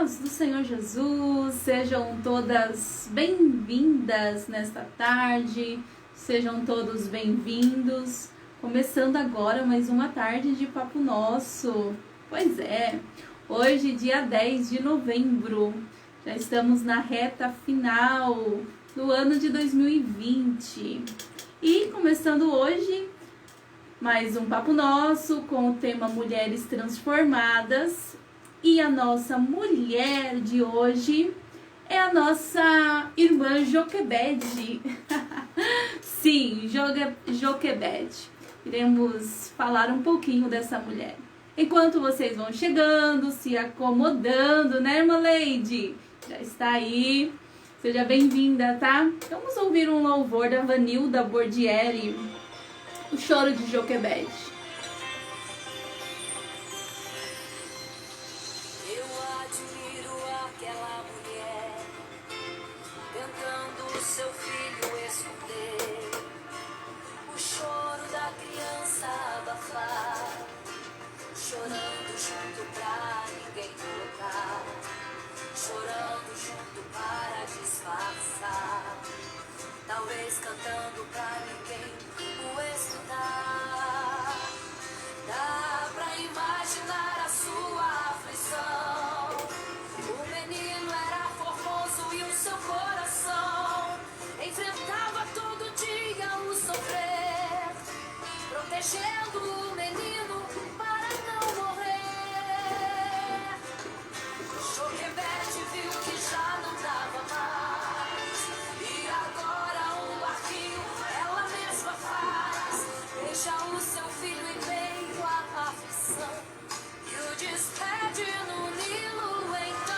paz do Senhor Jesus, sejam todas bem-vindas nesta tarde, sejam todos bem-vindos. Começando agora mais uma tarde de Papo Nosso. Pois é, hoje dia 10 de novembro, já estamos na reta final do ano de 2020. E começando hoje mais um Papo Nosso com o tema Mulheres Transformadas. E a nossa mulher de hoje é a nossa irmã Joquebede. Sim, Joquebede. Iremos falar um pouquinho dessa mulher. Enquanto vocês vão chegando, se acomodando, né, irmã Leide? Já está aí. Seja bem-vinda, tá? Vamos ouvir um louvor da Vanilda Bordieri, O Choro de Joquebede. Seu filho esconder, o choro da criança abafar, chorando junto pra ninguém notar, chorando junto para disfarçar, talvez cantando pra ninguém o escutar. Dá pra imaginar a sua aflição, o menino era formoso e o seu coração enfrentava todo dia o sofrer, protegendo o menino para não morrer. Joquebede viu que já não dava mais, e agora um barquinho ela mesma faz. Deixa o seu filho em meio à aflição e o despede no Nilo então.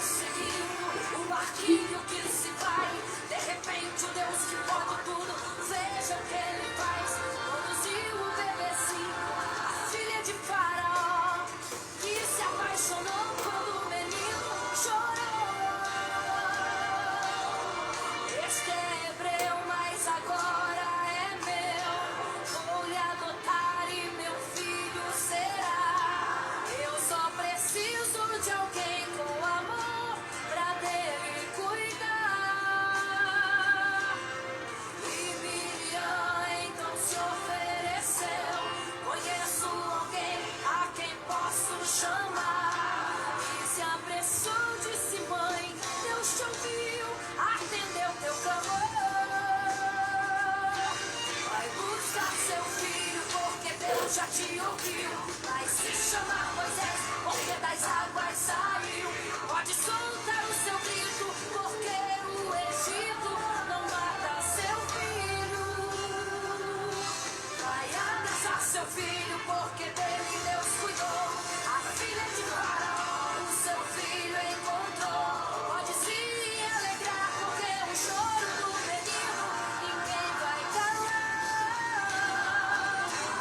Seguindo o barquinho que se vai, de repente o Deus que pode tudo, veja o que ele faz. Conduziu o bebezinho, a filha de Faraó, que se apaixonou quando o menino chorou. Este é hebreu, mas agora é meu, vou lhe adotar e meu filho será. Eu só preciso de alguém com amor pra dele cuidar. E Miriam então se ofereceu, conheço alguém a quem posso chamar. E se apressou, disse: mãe, Deus te ouviu, atendeu teu clamor. Vai buscar seu filho, porque Deus já te ouviu. Vai se chamar Moisés, porque das águas saiu. Pode soltar o seu grito, porque o Egito não mata seu filho. Vai abraçar seu filho, porque dele Deus cuidou. A filha de Faraó, o seu filho encontrou. Pode se alegrar, porque o choro do menino ninguém vai calar.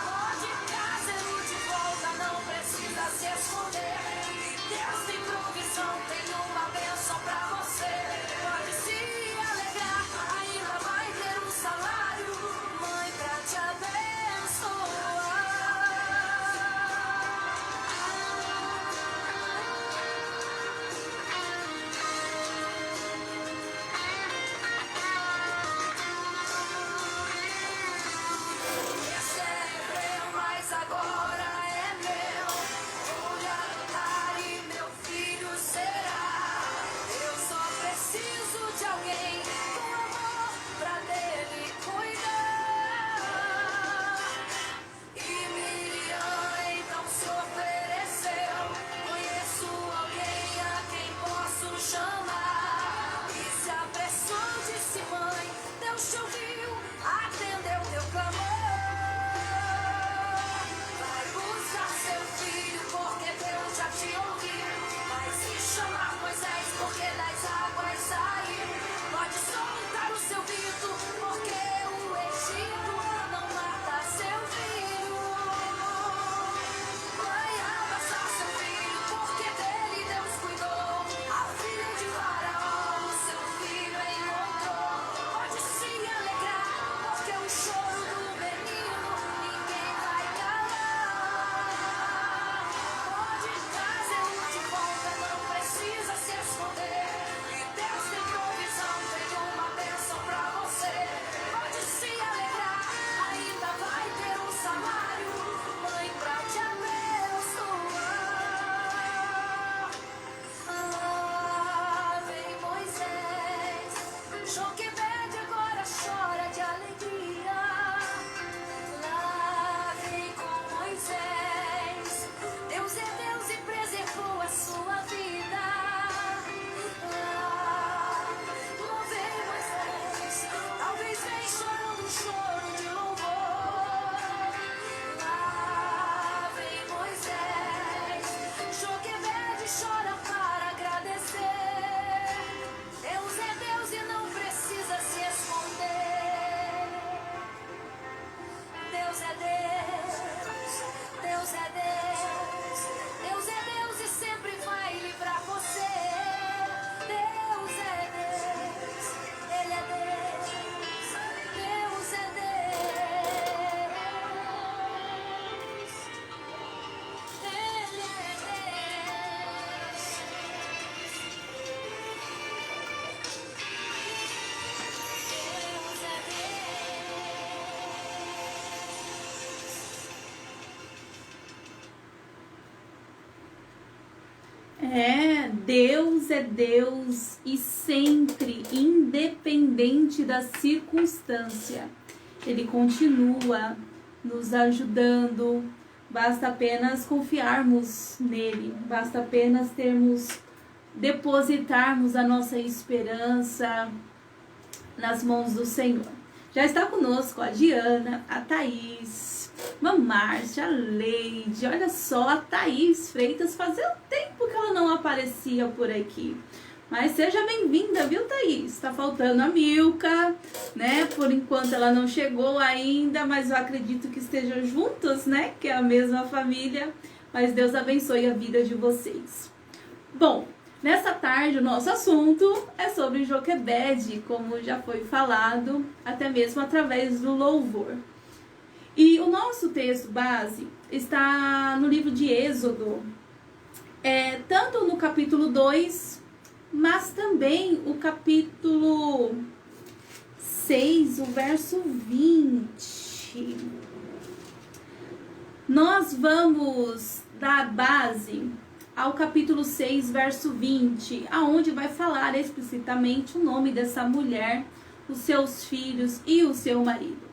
Pode trazê-lo de volta, não precisa se esconder. E Deus tem provisão, tem uma Deus é Deus e sempre, independente da circunstância, Ele continua nos ajudando. Basta apenas confiarmos nele, basta apenas depositarmos a nossa esperança nas mãos do Senhor. Já está conosco a Diana, a Thaís, a Márcia, a Leide. Olha só, a Thaís Freitas, fazia tempo que ela não aparecia por aqui. Mas seja bem-vinda, viu, Thaís? Tá faltando a Milka, né? Por enquanto ela não chegou ainda, mas eu acredito que estejam juntos, né? Que é a mesma família. Mas Deus abençoe a vida de vocês. Bom, nessa tarde o nosso assunto é sobre Joquebede, como já foi falado, até mesmo através do louvor. E o nosso texto base está no livro de Êxodo, tanto no capítulo 2, mas também o capítulo 6, o verso 20. Nós vamos dar base ao capítulo 6, verso 20, aonde vai falar explicitamente o nome dessa mulher, os seus filhos e o seu marido.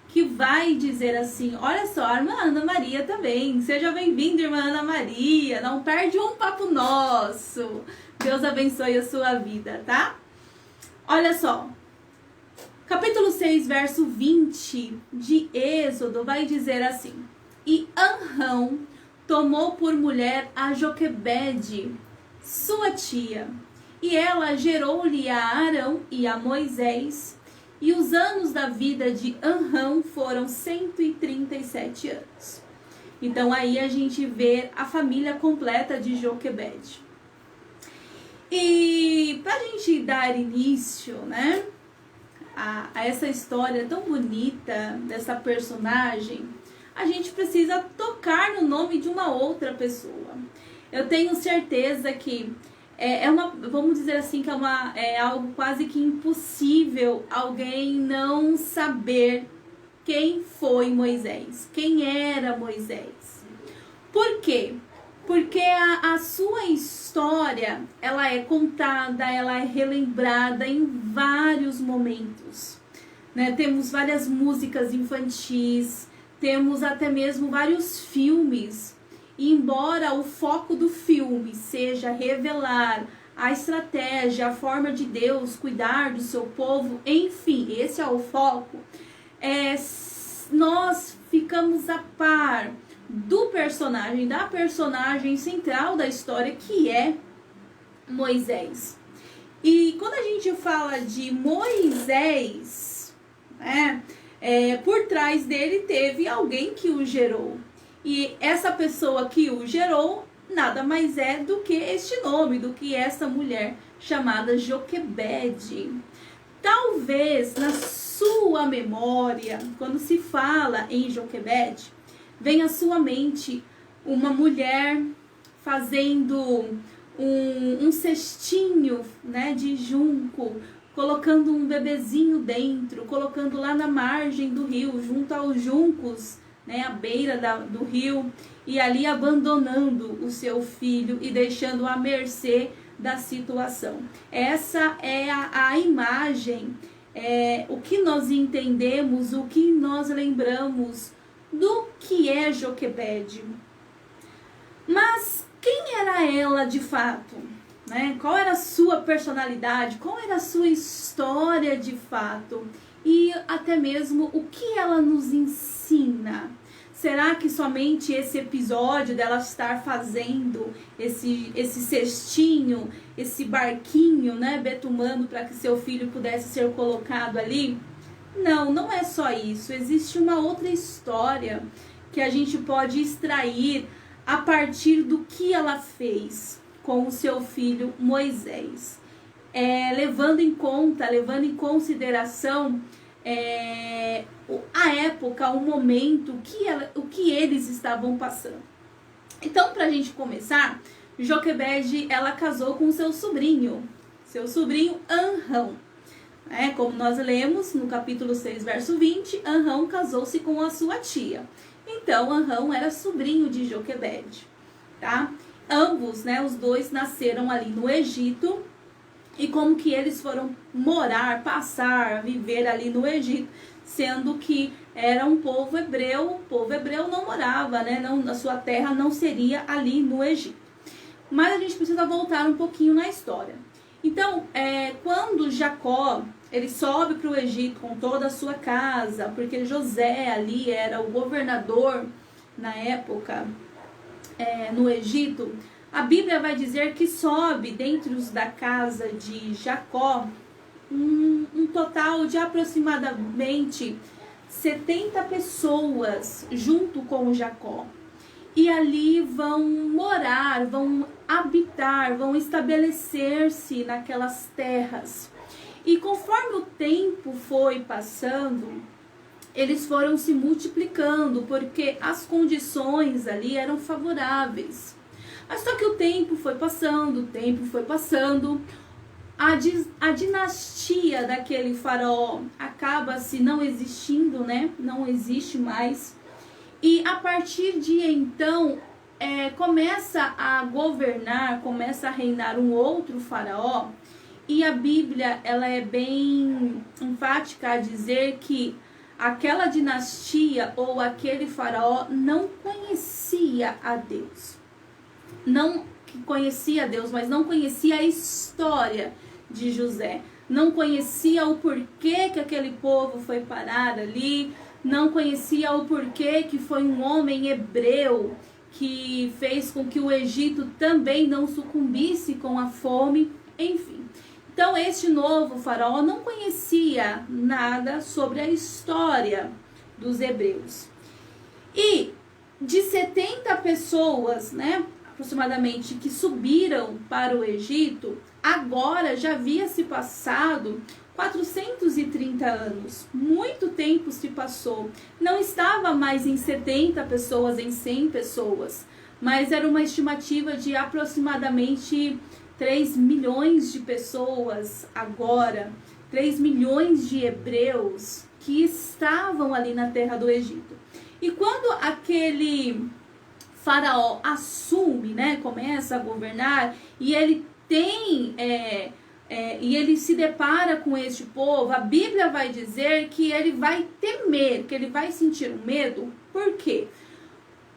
Que vai dizer assim, olha só, a irmã Ana Maria também. Seja bem-vinda, irmã Ana Maria. Não perde um papo nosso. Deus abençoe a sua vida, tá? Olha só. Capítulo 6, verso 20 de Êxodo vai dizer assim: E Anrão tomou por mulher a Joquebede, sua tia, e ela gerou-lhe a Arão e a Moisés, e os anos da vida de Anrão foram 137 anos. Então aí a gente vê a família completa de Joquebede. E para a gente dar início, né, a essa história tão bonita dessa personagem, a gente precisa tocar no nome de uma outra pessoa. Eu tenho certeza que vamos dizer assim, que é algo quase que impossível alguém não saber quem foi Moisés, quem era Moisés. Por quê? Porque a sua história, ela é contada, ela é relembrada em vários momentos, né? Temos várias músicas infantis, temos até mesmo vários filmes. E embora o foco do filme seja revelar a estratégia, a forma de Deus cuidar do seu povo, enfim, esse é o foco, nós ficamos a par da personagem central da história, que é Moisés. E quando a gente fala de Moisés, né, por trás dele teve alguém que o gerou. E essa pessoa que o gerou nada mais é do que este nome, do que essa mulher chamada Joquebede. Talvez na sua memória, quando se fala em Joquebede, venha à sua mente uma mulher fazendo um cestinho, né, de junco, colocando um bebezinho dentro, colocando lá na margem do rio, junto aos juncos, né, à beira do rio, e ali abandonando o seu filho e deixando à mercê da situação. Essa é a imagem, o que nós entendemos, o que nós lembramos do que é Joquebede. Mas quem era ela de fato? Né? Qual era a sua personalidade? Qual era a sua história de fato? E até mesmo o que ela nos ensina? Será que somente esse episódio dela estar fazendo esse cestinho, esse barquinho, né, betumando para que seu filho pudesse ser colocado ali? Não, não é só isso. Existe uma outra história que a gente pode extrair a partir do que ela fez com o seu filho Moisés. Levando em consideração a época, o momento, o que eles estavam passando. Então, para a gente começar, Joquebede, ela casou com seu sobrinho Anrão. Como nós lemos no capítulo 6, verso 20, Anrão casou-se com a sua tia. Então, Anrão era sobrinho de Joquebede, tá? ambos, né, os dois nasceram ali no Egito, e como que eles foram morar, passar, viver ali no Egito, sendo que era um povo hebreu. O povo hebreu não morava, né, a sua terra não seria ali no Egito. Mas a gente precisa voltar um pouquinho na história. Então, quando Jacó ele sobe para o Egito com toda a sua casa, porque José ali era o governador na época no Egito, a Bíblia vai dizer que sobe dentro da casa de Jacó um total de aproximadamente 70 pessoas junto com Jacó. E ali vão morar, vão habitar, vão estabelecer-se naquelas terras. E conforme o tempo foi passando, eles foram se multiplicando, porque as condições ali eram favoráveis. Mas só que o tempo foi passando, a dinastia daquele faraó acaba-se não existindo, né? Não existe mais. E a partir de então, começa a governar, começa a reinar um outro faraó. E a Bíblia ela é bem enfática a dizer que aquela dinastia ou aquele faraó não conhecia a Deus. Não conhecia a Deus, mas não conhecia a história de José. Não conhecia o porquê que aquele povo foi parar ali. Não conhecia o porquê que foi um homem hebreu que fez com que o Egito também não sucumbisse com a fome, enfim. Então este novo faraó não conhecia nada sobre a história dos hebreus. E de 70 pessoas, né, aproximadamente, que subiram para o Egito, agora já havia se passado 430 anos, muito tempo se passou. Não estava mais em 70 pessoas, em 100 pessoas, mas era uma estimativa de aproximadamente 3 milhões de pessoas agora, 3 milhões de hebreus que estavam ali na terra do Egito. E quando aquele faraó assume, né, começa a governar, e ele tem... e ele se depara com este povo, a Bíblia vai dizer que ele vai temer, que ele vai sentir um medo. Por quê?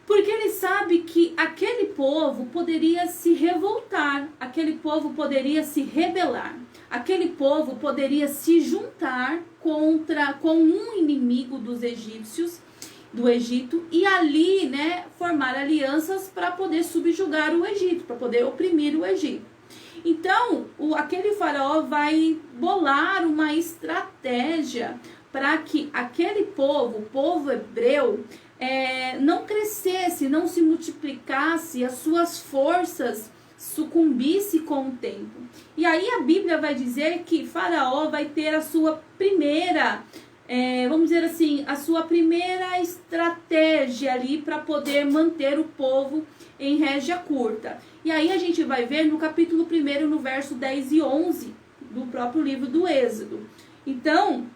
Porque ele sabe que aquele povo poderia se revoltar, aquele povo poderia se rebelar, aquele povo poderia se juntar com um inimigo dos egípcios, do Egito, e ali, né, formar alianças para poder subjugar o Egito, para poder oprimir o Egito. Então, aquele faraó vai bolar uma estratégia para que aquele povo, o povo hebreu, não crescesse, não se multiplicasse, as suas forças sucumbissem com o tempo. E aí a Bíblia vai dizer que faraó vai ter a sua primeira, vamos dizer assim, a sua primeira estratégia ali para poder manter o povo em rédea curta. E aí a gente vai ver no capítulo 1, no verso 10 e 11 do próprio livro do Êxodo. Então,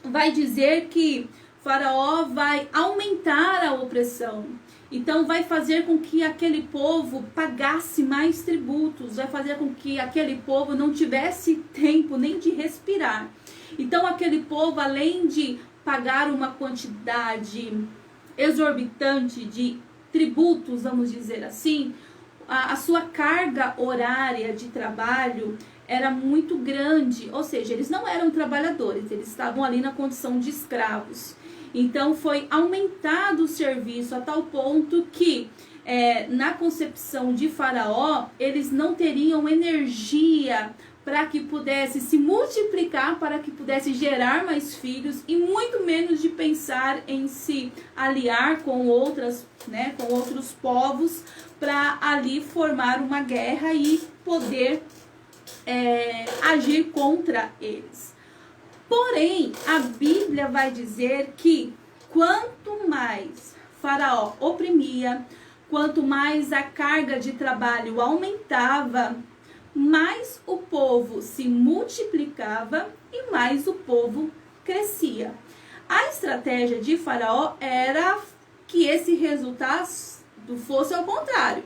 vai dizer que Faraó vai aumentar a opressão. Então, vai fazer com que aquele povo pagasse mais tributos, vai fazer com que aquele povo não tivesse tempo nem de respirar. Então, aquele povo, além de pagar uma quantidade exorbitante de tributos, vamos dizer assim, a sua carga horária de trabalho era muito grande, ou seja, eles não eram trabalhadores, eles estavam ali na condição de escravos. Então foi aumentado o serviço a tal ponto que na concepção de Faraó, eles não teriam energia para que pudesse se multiplicar, para que pudesse gerar mais filhos, e muito menos de pensar em se aliar com outros povos para ali formar uma guerra e poder agir contra eles. Porém, a Bíblia vai dizer que quanto mais Faraó oprimia, quanto mais a carga de trabalho aumentava, mais o povo se multiplicava e mais o povo crescia. A estratégia de Faraó era que esse resultado fosse ao contrário.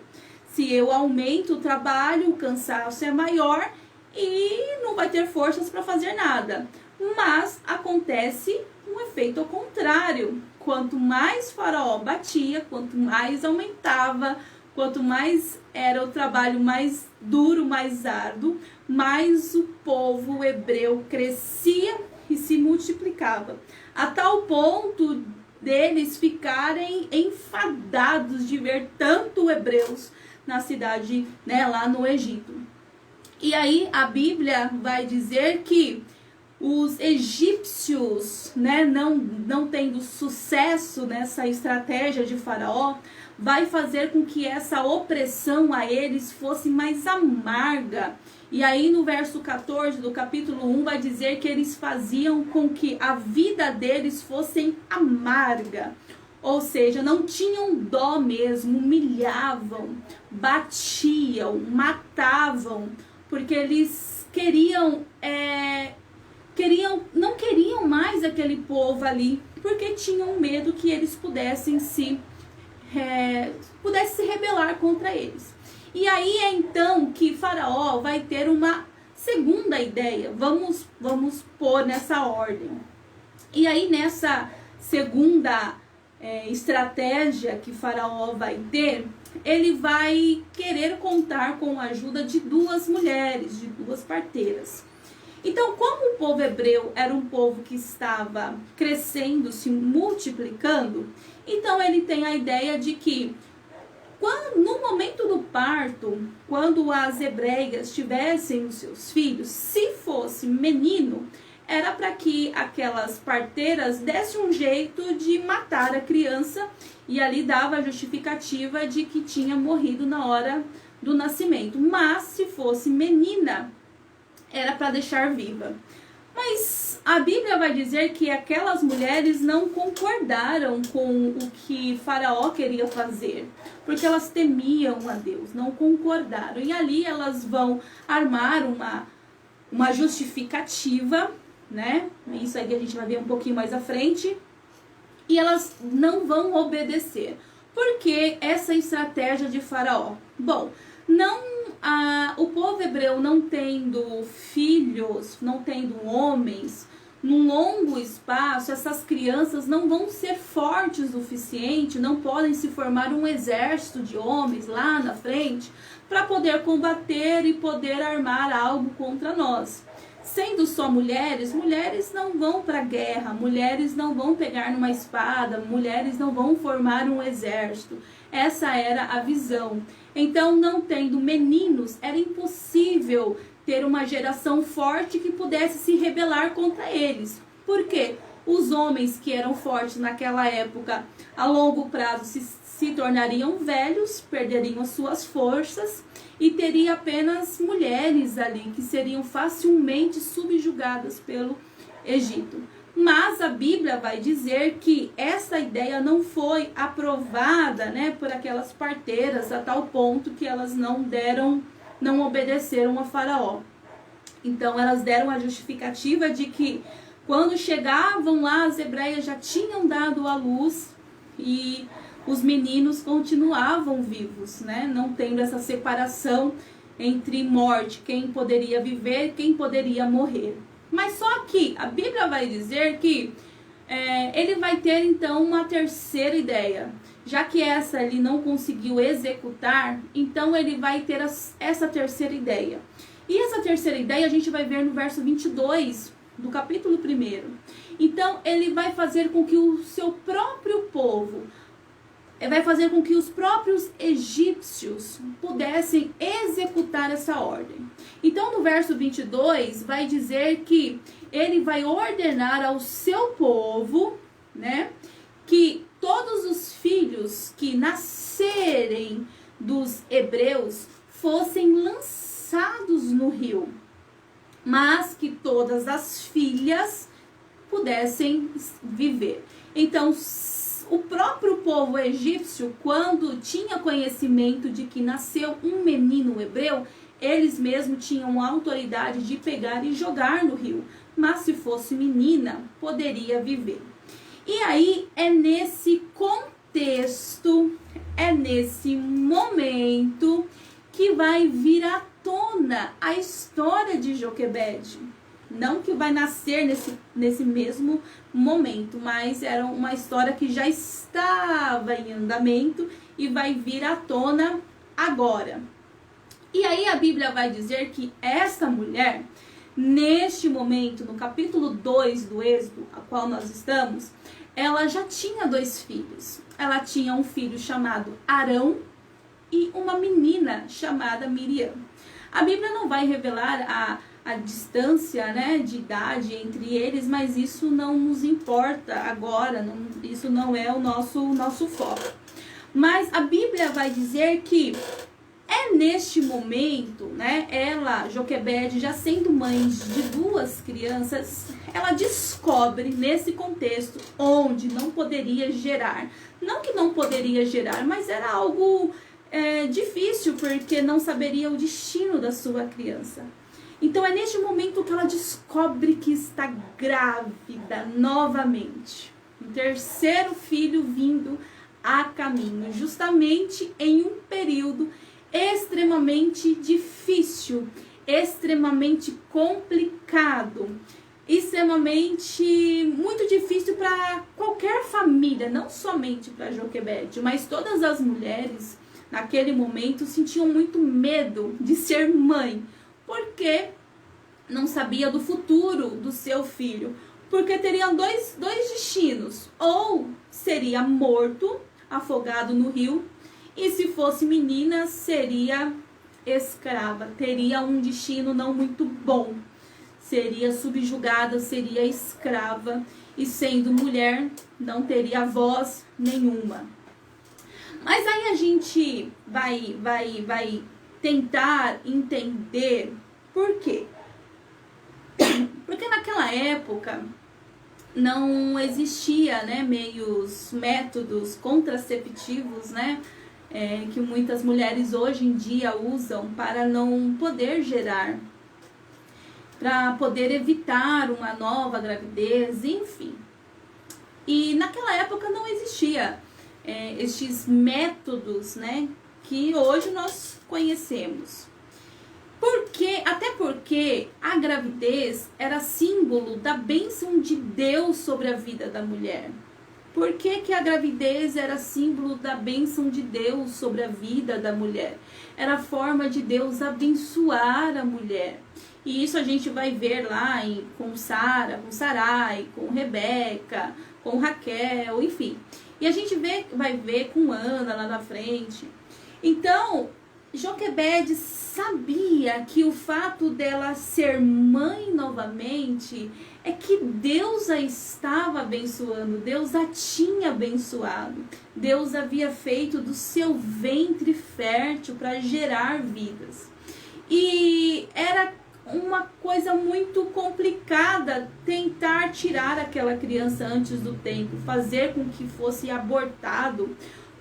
se eu aumento o trabalho, o cansaço é maior e não vai ter forças para fazer nada. Mas acontece um efeito ao contrário. Quanto mais Faraó batia, quanto mais aumentava, quanto mais era o trabalho mais duro, mais árduo, mais o povo hebreu crescia e se multiplicava. A tal ponto deles ficarem enfadados de ver tanto hebreus na cidade, né, lá no Egito. E aí a Bíblia vai dizer que os egípcios, né, não tendo sucesso nessa estratégia de Faraó, vai fazer com que essa opressão a eles fosse mais amarga. E aí no verso 14 do capítulo 1 vai dizer que eles faziam com que a vida deles fosse amarga. Ou seja, não tinham dó mesmo, humilhavam, batiam, matavam, porque eles não queriam mais aquele povo ali, porque tinham medo que eles pudessem se rebelar contra eles. E aí é então que Faraó vai ter uma segunda ideia. Vamos pôr nessa ordem. E aí nessa segunda estratégia que Faraó vai ter, ele vai querer contar com a ajuda de duas mulheres, de duas parteiras. Então, como o povo hebreu era um povo que estava crescendo, se multiplicando, então ele tem a ideia de que no momento do parto, quando as hebreias tivessem os seus filhos, se fosse menino, era para que aquelas parteiras dessem um jeito de matar a criança, e ali dava a justificativa de que tinha morrido na hora do nascimento. Mas se fosse menina, era para deixar viva. Mas a Bíblia vai dizer que aquelas mulheres não concordaram com o que Faraó queria fazer, porque elas temiam a Deus, não concordaram. E ali elas vão armar uma justificativa, né? Isso aí a gente vai ver um pouquinho mais à frente. E elas não vão obedecer. Por que essa estratégia de Faraó? Bom, o povo hebreu não tendo filhos, não tendo homens, num longo espaço, essas crianças não vão ser fortes o suficiente, não podem se formar um exército de homens lá na frente para poder combater e poder armar algo contra nós. Sendo só mulheres não vão para a guerra, mulheres não vão pegar numa espada, mulheres não vão formar um exército. Essa era a visão. Então, não tendo meninos, era impossível ter uma geração forte que pudesse se rebelar contra eles. Por quê? Os homens que eram fortes naquela época, a longo prazo, se tornariam velhos, perderiam as suas forças, e teria apenas mulheres ali que seriam facilmente subjugadas pelo Egito. Mas a Bíblia vai dizer que essa ideia não foi aprovada, né, por aquelas parteiras, a tal ponto que elas não obedeceram a Faraó. Então elas deram a justificativa de que quando chegavam lá, as hebreias já tinham dado à luz e os meninos continuavam vivos, né? Não tendo essa separação entre morte, quem poderia viver, quem poderia morrer. Mas só que a Bíblia vai dizer que ele vai ter então uma terceira ideia. Já que essa ele não conseguiu executar, então ele vai ter essa terceira ideia. E essa terceira ideia a gente vai ver no verso 22 do capítulo 1. Então ele vai fazer com que o seu próprio povo, vai fazer com que os próprios egípcios pudessem executar essa ordem. Então, no verso 22, vai dizer que ele vai ordenar ao seu povo, né, que todos os filhos que nascerem dos hebreus fossem lançados no rio, mas que todas as filhas pudessem viver. Então, o próprio povo egípcio, quando tinha conhecimento de que nasceu um menino hebreu, eles mesmos tinham a autoridade de pegar e jogar no rio. Mas se fosse menina, poderia viver. E aí é nesse contexto texto, é nesse momento que vai vir à tona a história de Joquebede. Não que vai nascer nesse mesmo momento, mas era uma história que já estava em andamento e vai vir à tona agora. E aí a Bíblia vai dizer que essa mulher, neste momento, no capítulo 2 do Êxodo, a qual nós estamos, ela já tinha 2 filhos. Ela tinha um filho chamado Arão e uma menina chamada Miriam. A Bíblia não vai revelar a distância, né, de idade entre eles, mas isso não nos importa agora, isso não é o nosso foco. Mas a Bíblia vai dizer que é neste momento, né, ela, Joquebede, já sendo mãe de 2 crianças, ela descobre nesse contexto onde não poderia gerar. Não que não poderia gerar, mas era algo difícil, porque não saberia o destino da sua criança. Então é neste momento que ela descobre que está grávida novamente. Um 3º filho vindo a caminho, justamente em um período extremamente difícil, extremamente complicado, extremamente muito difícil para qualquer família, não somente para Joquebede, mas todas as mulheres naquele momento sentiam muito medo de ser mãe, porque não sabia do futuro do seu filho, porque teriam dois destinos: ou seria morto, afogado no rio, e se fosse menina, seria escrava, teria um destino não muito bom, seria subjugada, seria escrava, e sendo mulher, não teria voz nenhuma. Mas aí a gente vai tentar entender por quê. Porque naquela época não existia, né, métodos contraceptivos, né, que muitas mulheres hoje em dia usam para não poder gerar, para poder evitar uma nova gravidez, enfim. E naquela época não existia estes métodos, né, que hoje nós conhecemos. Até porque a gravidez era símbolo da bênção de Deus sobre a vida da mulher. Por que a gravidez era símbolo da bênção de Deus sobre a vida da mulher? Era a forma de Deus abençoar a mulher. E isso a gente vai ver lá com Sara, com Sarai, com Rebeca, com Raquel, enfim. E a gente vai ver com Ana lá na frente. Então, Joquebede sabia que o fato dela ser mãe novamente é que Deus a estava abençoando, Deus a tinha abençoado. Deus havia feito do seu ventre fértil para gerar vidas. E era uma coisa muito complicada tentar tirar aquela criança antes do tempo, fazer com que fosse abortado,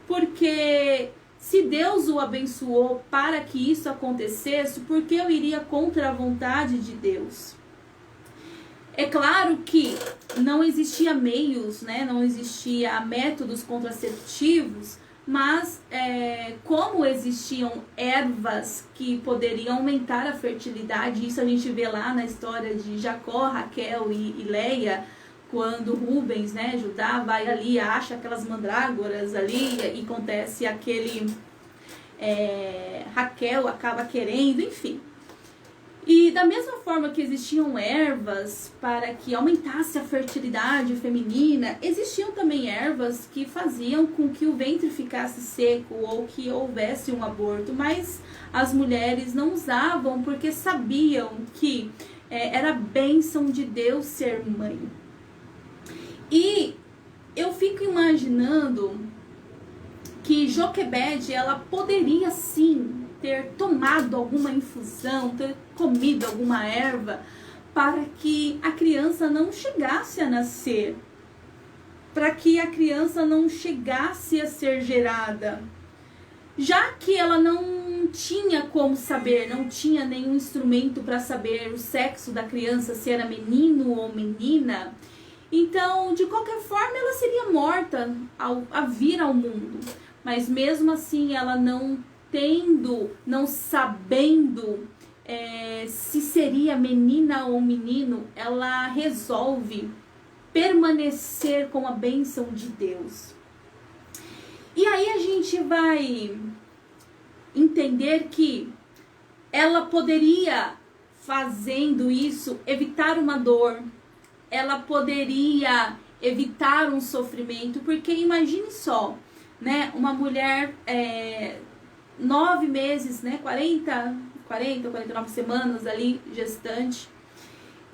porque se Deus o abençoou para que isso acontecesse, por que eu iria contra a vontade de Deus? É claro que não existia meios, né? Não existia métodos contraceptivos, mas como existiam ervas que poderiam aumentar a fertilidade, isso a gente vê lá na história de Jacó, Raquel e Leia, quando Rubens, né, Judá, vai ali, acha aquelas mandrágoras ali e acontece aquele... Raquel acaba querendo, enfim. E da mesma forma que existiam ervas para que aumentasse a fertilidade feminina, existiam também ervas que faziam com que o ventre ficasse seco ou que houvesse um aborto, mas as mulheres não usavam porque sabiam que era bênção de Deus ser mãe. E eu fico imaginando que Joquebede, ela poderia sim ter tomado alguma infusão, ter comido alguma erva para que a criança não chegasse a nascer, para que a criança não chegasse a ser gerada, já que ela não tinha como saber, não tinha nenhum instrumento para saber o sexo da criança, se era menino ou menina. Então, de qualquer forma, ela seria morta a vir ao mundo. Mas mesmo assim, ela não sabendo se seria menina ou menino, ela resolve permanecer com a bênção de Deus. E aí a gente vai entender que ela poderia, fazendo isso, evitar uma dor, ela poderia evitar um sofrimento, porque imagine só, né, uma mulher 9 meses, né, 49 semanas ali, gestante,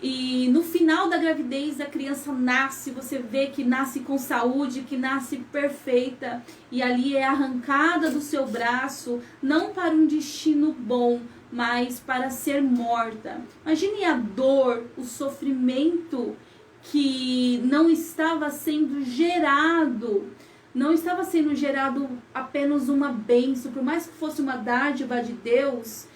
e no final da gravidez a criança nasce, você vê que nasce com saúde, que nasce perfeita, e ali é arrancada do seu braço, não para um destino bom, mas para ser morta. Imagine a dor, o sofrimento que não estava sendo gerado apenas uma bênção, por mais que fosse uma dádiva de Deus,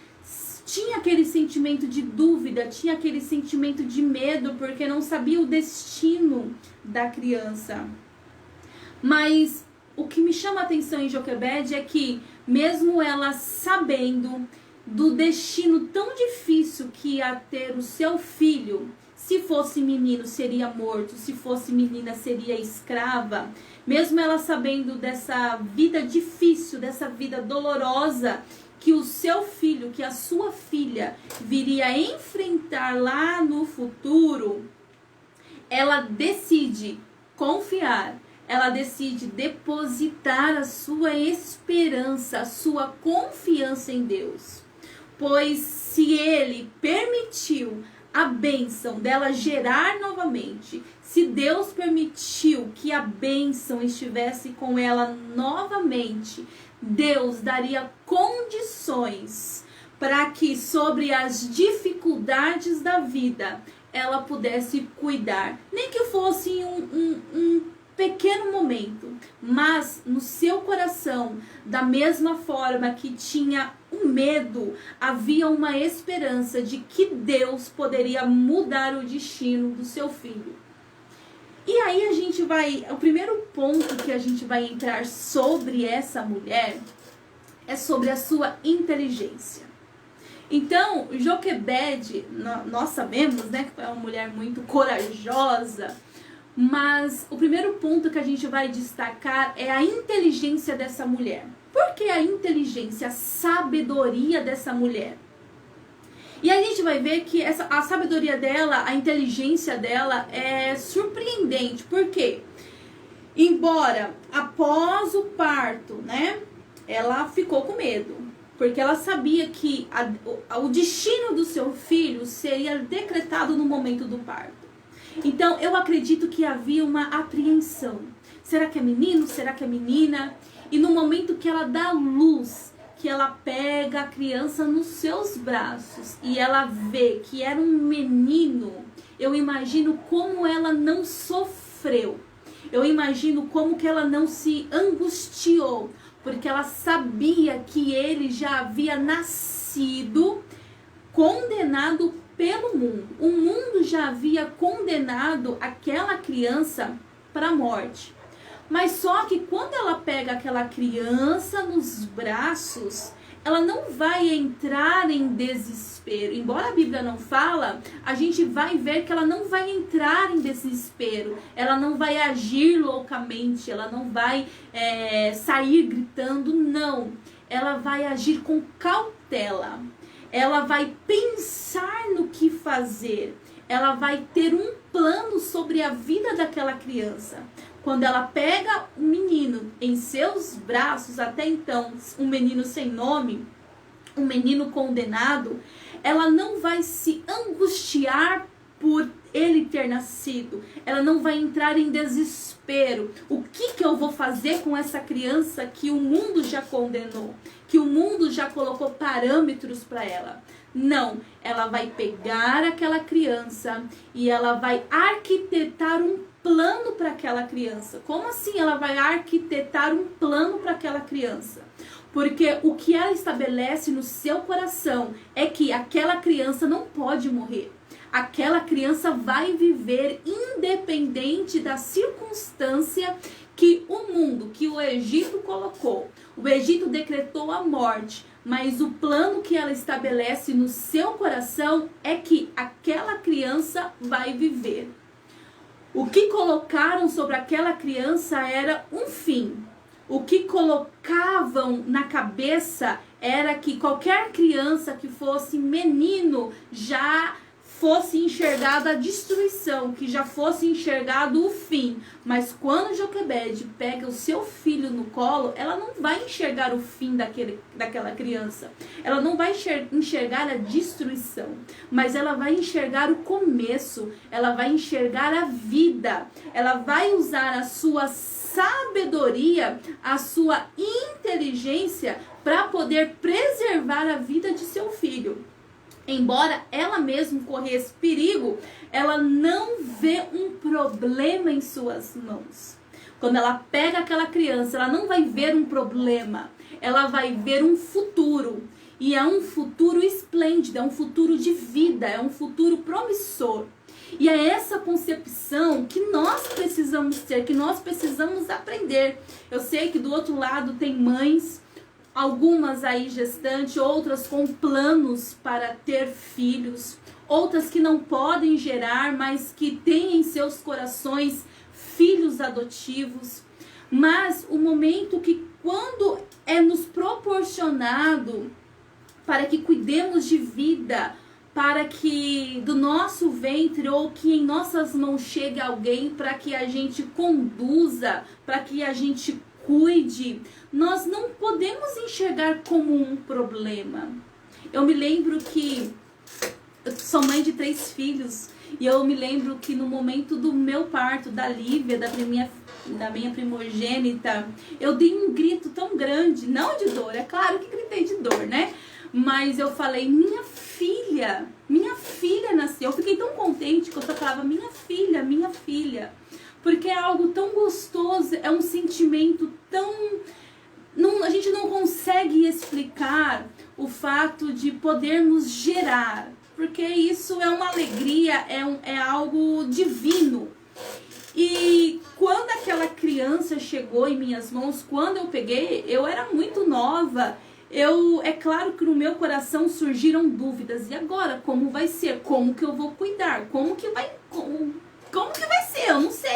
tinha aquele sentimento de dúvida, tinha aquele sentimento de medo, porque não sabia o destino da criança. Mas o que me chama a atenção em Joquebede é que, mesmo ela sabendo do destino tão difícil que ia ter o seu filho, se fosse menino seria morto, se fosse menina seria escrava, mesmo ela sabendo dessa vida difícil, dessa vida dolorosa, que o seu filho, que a sua filha viria enfrentar lá no futuro, ela decide confiar, ela decide depositar a sua esperança, a sua confiança em Deus. Pois se ele permitiu a bênção dela gerar novamente, se Deus permitiu que a bênção estivesse com ela novamente, Deus daria condições para que sobre as dificuldades da vida ela pudesse cuidar. Nem que fosse um pequeno momento, mas no seu coração, da mesma forma que tinha um medo, havia uma esperança de que Deus poderia mudar o destino do seu filho. E aí o primeiro ponto que a gente vai entrar sobre essa mulher é sobre a sua inteligência. Então, Joquebede, nós sabemos, né, que foi uma mulher muito corajosa, mas o primeiro ponto que a gente vai destacar é a inteligência dessa mulher. Por que a inteligência, a sabedoria dessa mulher? E a gente vai ver que a sabedoria dela, a inteligência dela é surpreendente. Por quê? Embora após o parto, né, ela ficou com medo. Porque ela sabia que o destino do seu filho seria decretado no momento do parto. Então, eu acredito que havia uma apreensão. Será que é menino? Será que é menina? E no momento que ela dá luz, que ela pega a criança nos seus braços e ela vê que era um menino, eu imagino como ela não sofreu. Eu imagino como que ela não se angustiou, porque ela sabia que ele já havia nascido condenado pelo mundo. O mundo já havia condenado aquela criança para a morte. Mas só que quando ela pega aquela criança nos braços, ela não vai entrar em desespero. Embora a Bíblia não fala, a gente vai ver que ela não vai entrar em desespero. Ela não vai agir loucamente, ela não vai sair gritando, não. Ela vai agir com cautela. Ela vai pensar no que fazer. Ela vai ter um plano sobre a vida daquela criança. Quando ela pega o menino em seus braços, até então um menino sem nome, um menino condenado, ela não vai se angustiar por ele ter nascido. Ela não vai entrar em desespero. O que eu vou fazer com essa criança que o mundo já condenou? Que o mundo já colocou parâmetros para ela? Não, ela vai pegar aquela criança e ela vai arquitetar um plano para aquela criança. Como assim ela vai arquitetar um plano para aquela criança? Porque o que ela estabelece no seu coração é que aquela criança não pode morrer. Aquela criança vai viver independente da circunstância que o mundo, que o Egito colocou. O Egito decretou a morte, mas o plano que ela estabelece no seu coração é que aquela criança vai viver. O que colocaram sobre aquela criança era um fim. O que colocavam na cabeça era que qualquer criança que fosse menino já fosse enxergada a destruição, que já fosse enxergado o fim. Mas quando Joquebede pega o seu filho no colo, ela não vai enxergar o fim daquela criança. Ela não vai enxergar a destruição, mas ela vai enxergar o começo, ela vai enxergar a vida. Ela vai usar a sua sabedoria, a sua inteligência para poder preservar a vida de seu filho. Embora ela mesma corresse perigo, ela não vê um problema em suas mãos. Quando ela pega aquela criança, ela não vai ver um problema, ela vai ver um futuro. E é um futuro esplêndido, é um futuro de vida, é um futuro promissor. E é essa concepção que nós precisamos ter, que nós precisamos aprender. Eu sei que do outro lado tem mães, algumas aí gestantes, outras com planos para ter filhos, outras que não podem gerar, mas que têm em seus corações filhos adotivos. Mas o momento que, quando é nos proporcionado para que cuidemos de vida, para que do nosso ventre ou que em nossas mãos chegue alguém para que a gente conduza, para que a gente cuide, nós não podemos enxergar como um problema. Eu me lembro que eu sou mãe de 3 filhos e eu me lembro que no momento do meu parto, da Lívia, da minha primogênita, eu dei um grito tão grande, não de dor, é claro que gritei de dor, né? Mas eu falei, minha filha nasceu. Eu fiquei tão contente que eu só falava, minha filha. Porque é algo tão gostoso, é um sentimento tão... a gente não consegue explicar o fato de podermos gerar. Porque isso é uma alegria, é algo divino. E quando aquela criança chegou em minhas mãos, quando eu peguei, eu era muito nova. É claro que no meu coração surgiram dúvidas. E agora, como vai ser? Como que eu vou cuidar? Como que vai ser? Eu não sei.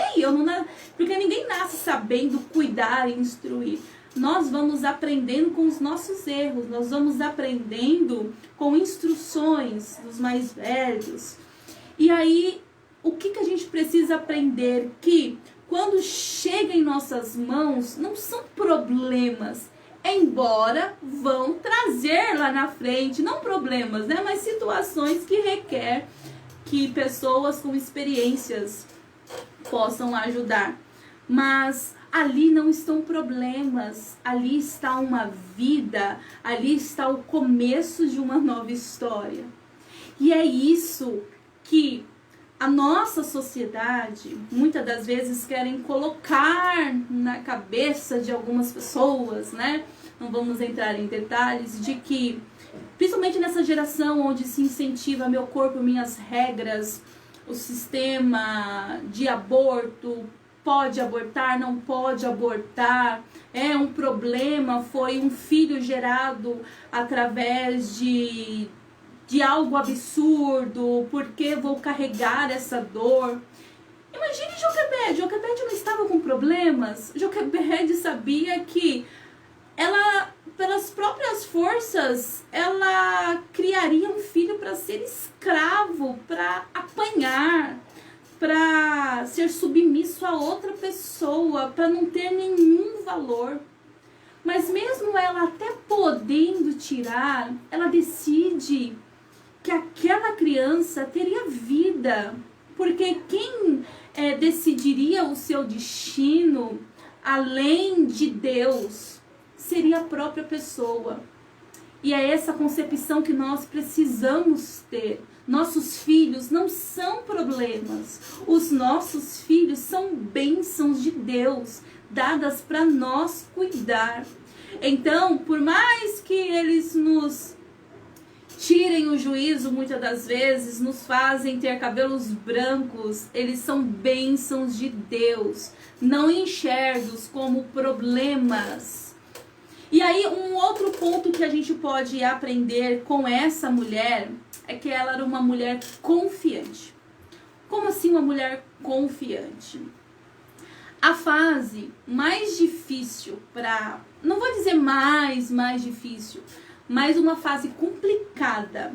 Porque ninguém nasce sabendo cuidar e instruir. Nós vamos aprendendo com os nossos erros. Nós vamos aprendendo com instruções dos mais velhos. E aí, o que a gente precisa aprender? Que quando chega em nossas mãos, não são problemas. Embora vão trazer lá na frente, não problemas, né? Mas situações que requer que pessoas com experiências possam ajudar. Mas ali não estão problemas, ali está uma vida, ali está o começo de uma nova história. E é isso que a nossa sociedade, muitas das vezes, querem colocar na cabeça de algumas pessoas, né? Não vamos entrar em detalhes, de que, principalmente nessa geração onde se incentiva meu corpo, minhas regras, o sistema de aborto, pode abortar, não pode abortar, é um problema, foi um filho gerado através de algo absurdo, porque vou carregar essa dor. Imagine Joquebede não estava com problemas. Joquebede sabia que ela, pelas próprias forças, ela criaria um filho para ser escravo, para apanhar, para ser submisso a outra pessoa, para não ter nenhum valor. Mas mesmo ela até podendo tirar, ela decide que aquela criança teria vida, porque quem decidiria o seu destino, além de Deus, seria a própria pessoa. E é essa concepção que nós precisamos ter. Nossos filhos não são problemas, os nossos filhos são bênçãos de Deus, dadas para nós cuidar. Então, por mais que eles nos tirem o juízo muitas das vezes, nos fazem ter cabelos brancos, eles são bênçãos de Deus, não enxergue-os como problemas. E aí um outro ponto que a gente pode aprender com essa mulher é que ela era uma mulher confiante. Como assim uma mulher confiante? A fase mais difícil não vou dizer mais difícil, mas uma fase complicada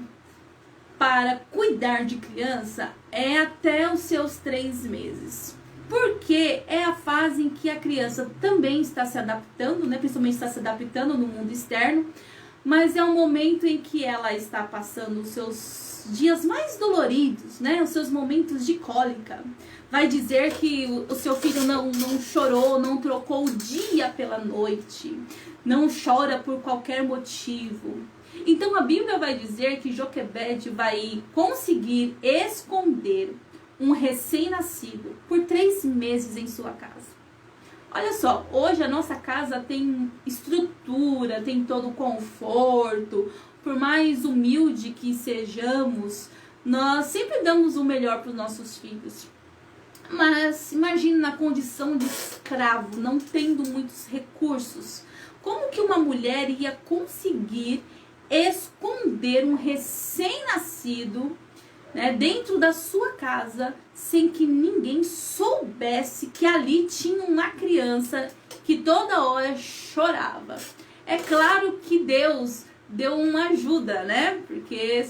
para cuidar de criança é até os seus 3 meses. Porque é a fase em que a criança também está se adaptando, né? Principalmente está se adaptando no mundo externo, mas é um momento em que ela está passando os seus dias mais doloridos, né? Os seus momentos de cólica. Vai dizer que o seu filho não chorou, não trocou o dia pela noite, não chora por qualquer motivo. Então a Bíblia vai dizer que Joquebede vai conseguir esconder um recém-nascido por 3 meses em sua casa. Olha só, hoje a nossa casa tem estrutura, tem todo o conforto. Por mais humilde que sejamos, nós sempre damos o melhor para os nossos filhos. Mas imagine na condição de escravo, não tendo muitos recursos. Como que uma mulher ia conseguir esconder um recém-nascido, né, dentro da sua casa, sem que ninguém soubesse que ali tinha uma criança que toda hora chorava? É claro que Deus deu uma ajuda, né? Porque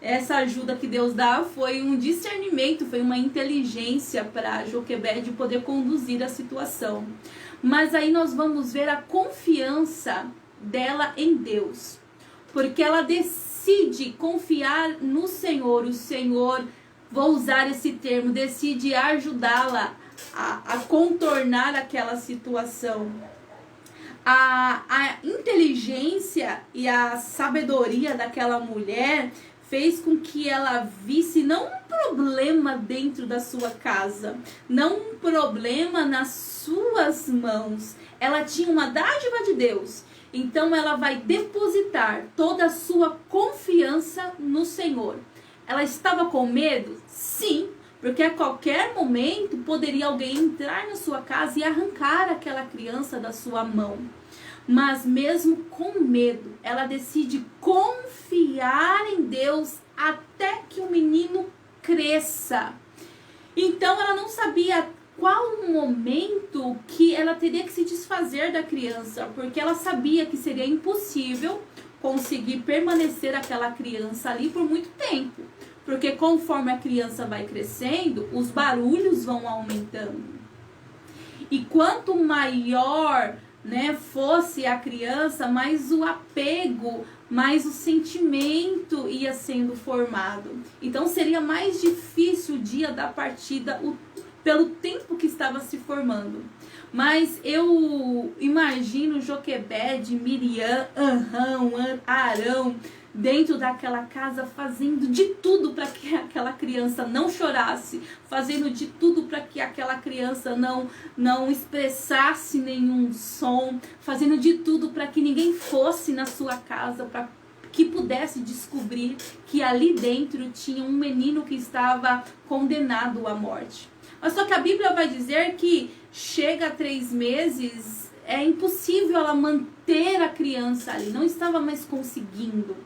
essa ajuda que Deus dá foi um discernimento, foi uma inteligência para Joquebede poder conduzir a situação. Mas aí nós vamos ver a confiança dela em Deus, porque ela decide confiar no Senhor. O Senhor, vou usar esse termo, decide ajudá-la a contornar aquela situação. A inteligência e a sabedoria daquela mulher fez com que ela visse não um problema dentro da sua casa, não um problema nas suas mãos. Ela tinha uma dádiva de Deus. Então ela vai depositar toda a sua confiança no Senhor. Ela estava com medo? Sim, porque a qualquer momento poderia alguém entrar na sua casa e arrancar aquela criança da sua mão. Mas mesmo com medo, ela decide confiar em Deus até que o menino cresça. Então ela não sabia qual o momento que ela teria que se desfazer da criança, porque ela sabia que seria impossível conseguir permanecer aquela criança ali por muito tempo, porque conforme a criança vai crescendo, os barulhos vão aumentando. E quanto maior, né, fosse a criança, mais o apego, mais o sentimento ia sendo formado. Então seria mais difícil o dia da partida, pelo tempo que estava se formando. Mas eu imagino Joquebede, Miriam, Arão, dentro daquela casa, fazendo de tudo para que aquela criança não chorasse, fazendo de tudo para que aquela criança não expressasse nenhum som, fazendo de tudo para que ninguém fosse na sua casa, para que pudesse descobrir que ali dentro tinha um menino que estava condenado à morte. Mas só que a Bíblia vai dizer que chega a 3 meses, é impossível ela manter a criança ali, não estava mais conseguindo.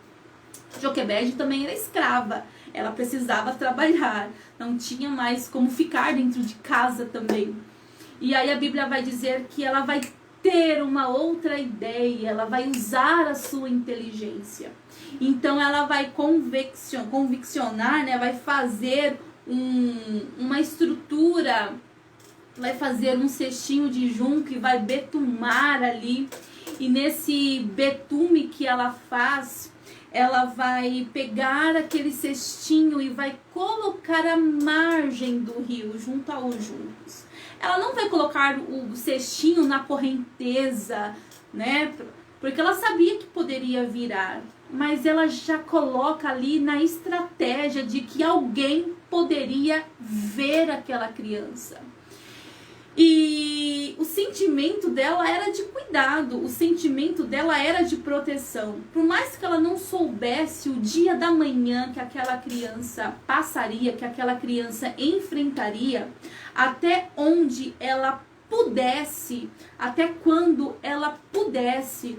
Joquebede também era escrava, ela precisava trabalhar, não tinha mais como ficar dentro de casa também. E aí a Bíblia vai dizer que ela vai ter uma outra ideia, ela vai usar a sua inteligência. Então ela vai conviccionar, né, vai fazer uma estrutura, vai fazer um cestinho de junco e vai betumar ali. E nesse betume que ela faz, ela vai pegar aquele cestinho e vai colocar à margem do rio, junto aos juncos. Ela não vai colocar o cestinho na correnteza, né? Porque ela sabia que poderia virar. Mas ela já coloca ali na estratégia de que alguém poderia ver aquela criança. E o sentimento dela era de cuidado, o sentimento dela era de proteção. Por mais que ela não soubesse o dia da manhã que aquela criança passaria, que aquela criança enfrentaria, até onde ela pudesse, até quando ela pudesse,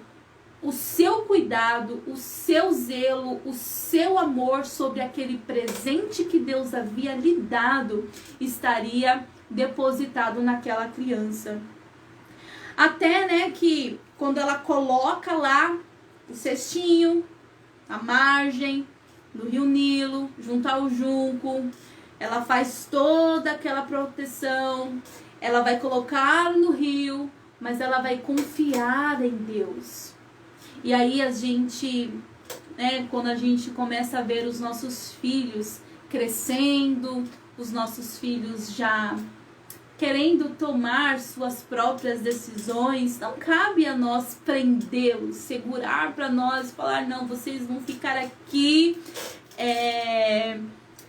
o seu cuidado, o seu zelo, o seu amor sobre aquele presente que Deus havia lhe dado estaria depositado naquela criança. Até, né, que quando ela coloca lá o cestinho, à margem do rio Nilo, junto ao junco, ela faz toda aquela proteção, ela vai colocar no rio, mas ela vai confiar em Deus. E aí a gente, né, quando a gente começa a ver os nossos filhos crescendo, os nossos filhos já querendo tomar suas próprias decisões, não cabe a nós prendê-los, segurar para nós, falar, não, vocês vão ficar aqui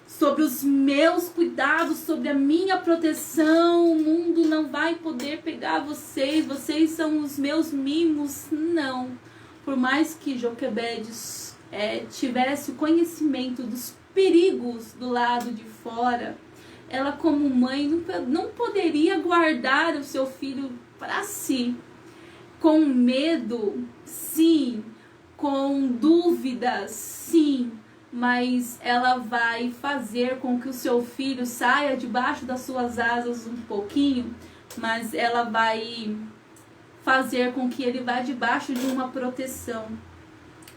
sobre os meus cuidados, sobre a minha proteção, o mundo não vai poder pegar vocês, vocês são os meus mimos. Não. Por mais que Joquebede tivesse o conhecimento dos perigos do lado de fora, ela como mãe não poderia guardar o seu filho para si. Com medo, sim. Com dúvidas, sim. Mas ela vai fazer com que o seu filho saia debaixo das suas asas um pouquinho, mas ela vai fazer com que ele vá debaixo de uma proteção.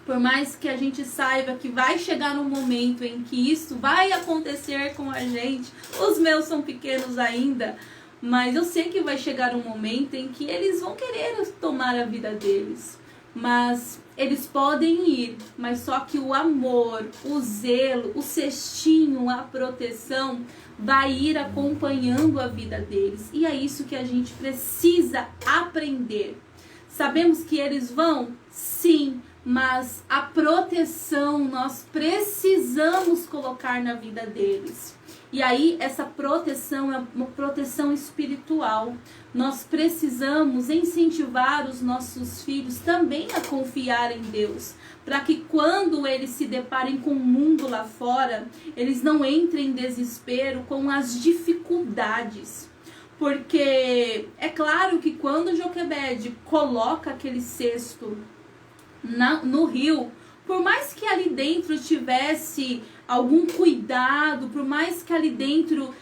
Por mais que a gente saiba que vai chegar um momento em que isso vai acontecer com a gente, os meus são pequenos ainda, mas eu sei que vai chegar um momento em que eles vão querer tomar a vida deles. Mas eles podem ir, mas só que o amor, o zelo, o cestinho, a proteção vai ir acompanhando a vida deles. E é isso que a gente precisa aprender. Sabemos que eles vão? Sim, mas a proteção nós precisamos colocar na vida deles. E aí essa proteção é uma proteção espiritual. Nós precisamos incentivar os nossos filhos também a confiar em Deus, para que quando eles se deparem com o mundo lá fora, eles não entrem em desespero com as dificuldades. Porque é claro que quando Joquebede coloca aquele cesto no rio, por mais que ali dentro tivesse algum cuidado, por mais que ali dentro